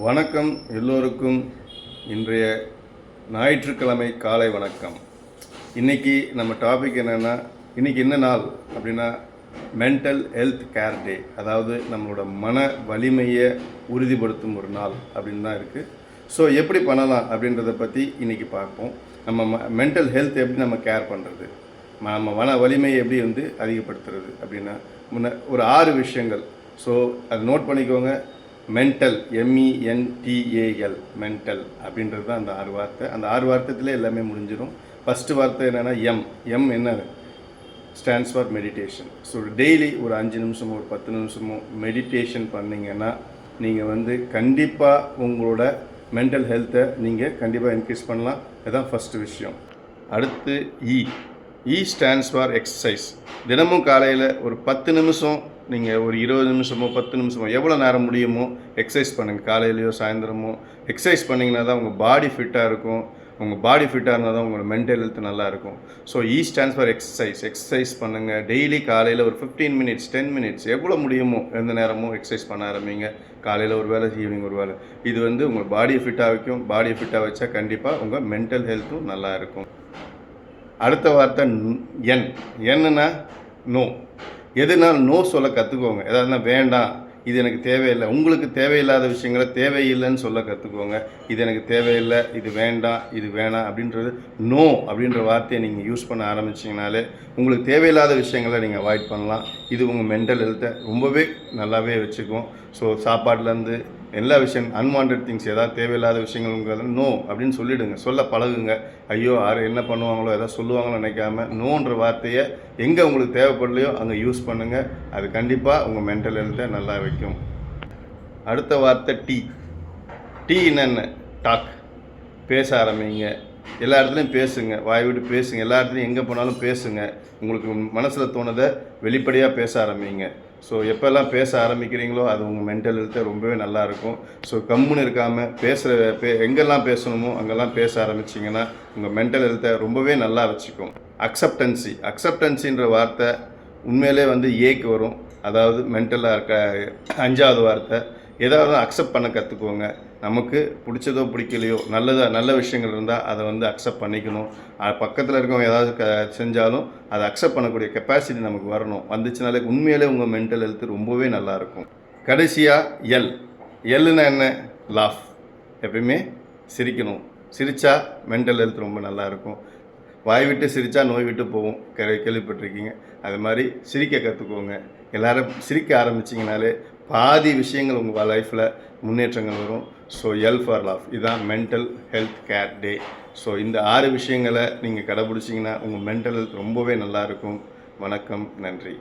வணக்கம் எல்லோருக்கும். இன்றைய ஞாயிற்றுக்கிழமை காலை வணக்கம். இன்றைக்கி நம்ம டாபிக் என்னென்னா, இன்றைக்கி என்ன நாள் அப்படின்னா மென்டல் ஹெல்த் கேர் டே. அதாவது நம்மளோட மன வலிமையை உறுதிப்படுத்தும் ஒரு நாள் அப்படின்னு தான் இருக்குது. ஸோ எப்படி பண்ணலாம் அப்படின்றத பற்றி இன்றைக்கி பார்ப்போம். நம்ம மென்டல் ஹெல்த் எப்படி நம்ம கேர் பண்ணுறது, நம்ம மன வலிமையை எப்படி அதிகப்படுத்துறது அப்படின்னா ஒரு 6 விஷயங்கள். ஸோ அதை நோட் பண்ணிக்கோங்க. மென்டல், MENTAL, மென்டல் அப்படின்றது தான் அந்த 6 வார்த்தை. அந்த 6 வார்த்தையிலே எல்லாமே முடிஞ்சிடும். ஃபஸ்ட்டு வார்த்தை என்னென்னா எம் என்ன stands for meditation. So daily ஒரு 5 நிமிஷமோ ஒரு 10 நிமிஷமோ மெடிடேஷன் பண்ணிங்கன்னா நீங்கள் கண்டிப்பாக உங்களோட மென்டல் ஹெல்த்தை நீங்கள் கண்டிப்பாக இன்க்ரீஸ் பண்ணலாம். இதுதான் ஃபஸ்ட்டு விஷயம். அடுத்து இ ஸ்டாண்ட்ஸ் ஃபார் எக்ஸசைஸ். தினமும் காலையில் ஒரு 10 நிமிஷம், நீங்கள் ஒரு 20 நிமிஷமோ 10 நிமிஷமோ எவ்வளோ நேரம் முடியுமோ எக்ஸசைஸ் பண்ணுங்கள். காலையிலையோ சாயந்தரமோ எக்ஸசைஸ் பண்ணிங்கன்னா தான் உங்கள் பாடி ஃபிட்டாக இருக்கும். உங்கள் பாடி ஃபிட்டாக இருந்தால் தான் உங்களோட மென்டல் ஹெல்த் நல்லா இருக்கும். ஸோ ஸ்டாண்ட்ஸ் ஃபார் எக்ஸசைஸ் பண்ணுங்கள். டெய்லி காலையில் ஒரு 15 மினிட்ஸ் 10 மினிட்ஸ் எவ்வளோ முடியுமோ எந்த நேரமோ எக்ஸசைஸ் பண்ண ஆரம்பிங்க. காலையில் ஒரு வேளை, ஈவினிங் ஒரு வேளை. இது உங்கள் பாடியை ஃபிட்டாக வைக்கும். பாடியை ஃபிட்டாக வச்சா கண்டிப்பாக உங்கள் மென்டல் ஹெல்த்தும் நல்லா இருக்கும். அடுத்த வார்த்தை என்னன்னா நோ. எதுனாலும் நோ சொல்ல கற்றுக்கோங்க. எதாவதுனா வேண்டாம், இது எனக்கு தேவையில்லை, உங்களுக்கு தேவையில்லாத விஷயங்களை தேவையில்லைன்னு சொல்ல கற்றுக்கோங்க. இது எனக்கு தேவையில்லை, இது வேண்டாம், இது வேணாம் அப்படின்றது நோ அப்படின்ற வார்த்தையை நீங்கள் யூஸ் பண்ண ஆரம்பிச்சிங்கனாலே உங்களுக்கு தேவையில்லாத விஷயங்களை நீங்கள் அவாய்ட் பண்ணலாம். இது உங்கள் மென்டல் ஹெல்த்தை ரொம்பவே நல்லாவே வச்சுக்கும். ஸோ சாப்பாட்லேருந்து எல்லா விஷயம், அன்வான்ட் திங்ஸ், ஏதாவது தேவையில்லாத விஷயங்கள்ங்கிறத நோ அப்படின்னு சொல்லிவிடுங்க. சொல்ல பழகுங்க. ஐயோ யார் என்ன பண்ணுவாங்களோ எதாவது சொல்லுவாங்களோ நினைக்காம நோன்ற வார்த்தையை எங்கே உங்களுக்கு தேவைப்படலையோ அங்கே யூஸ் பண்ணுங்கள். அது கண்டிப்பாக உங்கள் மென்டல் ஹெல்த்தை நல்லா வைக்கும். அடுத்த வார்த்தை டீ என்னென்ன டாக். பேச ஆரம்பிங்க. எல்லா இடத்துலையும் பேசுங்க. வாய் விட்டு பேசுங்க. எல்லா இடத்துலையும் எங்கே போனாலும் பேசுங்க. உங்களுக்கு மனசில் தோணுதை வெளிப்படையாக பேச ஆரம்பிங்க. ஸோ எப்போல்லாம் பேச ஆரம்பிக்கிறீங்களோ அது உங்கள் மென்டல் ஹெல்த்தை ரொம்பவே நல்லாயிருக்கும். ஸோ கம்முன்னு இருக்காமல் எங்கெல்லாம் பேசணுமோ அங்கெல்லாம் பேச ஆரம்பிச்சிங்கன்னா உங்கள் மென்டல் ஹெல்த்தை ரொம்பவே நல்லா வச்சுக்கும். அக்செப்டன்சின்ற வார்த்தை உண்மையிலே ஏக்கு வரும். அதாவது மென்டலாக இருக்க 5வது வார்த்தை. ஏதாவது அக்செப்ட் பண்ண கற்றுக்கோங்க. நமக்கு பிடிச்சதோ பிடிக்கலையோ நல்ல விஷயங்கள் இருந்தால் அதை அக்செப்ட் பண்ணிக்கணும். பக்கத்தில் இருக்கவங்க ஏதாவது செஞ்சாலும் அதை அக்செப்ட் பண்ணக்கூடிய கெப்பாசிட்டி நமக்கு வரணும். வந்துச்சுனாலே உண்மையிலே உங்கள் மென்டல் ஹெல்த் ரொம்பவே நல்லாயிருக்கும். கடைசியாக எல்லுன்னா என்ன? லாஃப். எப்பயுமே சிரிக்கணும். சிரித்தா மென்டல் ஹெல்த் ரொம்ப நல்லாயிருக்கும். வாய் விட்டு சிரித்தா நோய் விட்டு போகும், கேள்விப்பட்டிருக்கீங்க. அது மாதிரி சிரிக்க கற்றுக்கோங்க. எல்லோரும் சிரிக்க ஆரம்பிச்சிங்கனாலே பாதி விஷயங்கள் உங்கள் லைஃப்பில் முன்னேற்றங்கள் வரும். So L for laugh. இதுதான் மென்டல் ஹெல்த் கேர் டே. ஸோ இந்த 6 விஷயங்களை நீங்கள் கடைபிடிச்சிங்கன்னா உங்கள் மென்டல் ஹெல்த் ரொம்பவே நல்லாயிருக்கும். வணக்கம், நன்றி.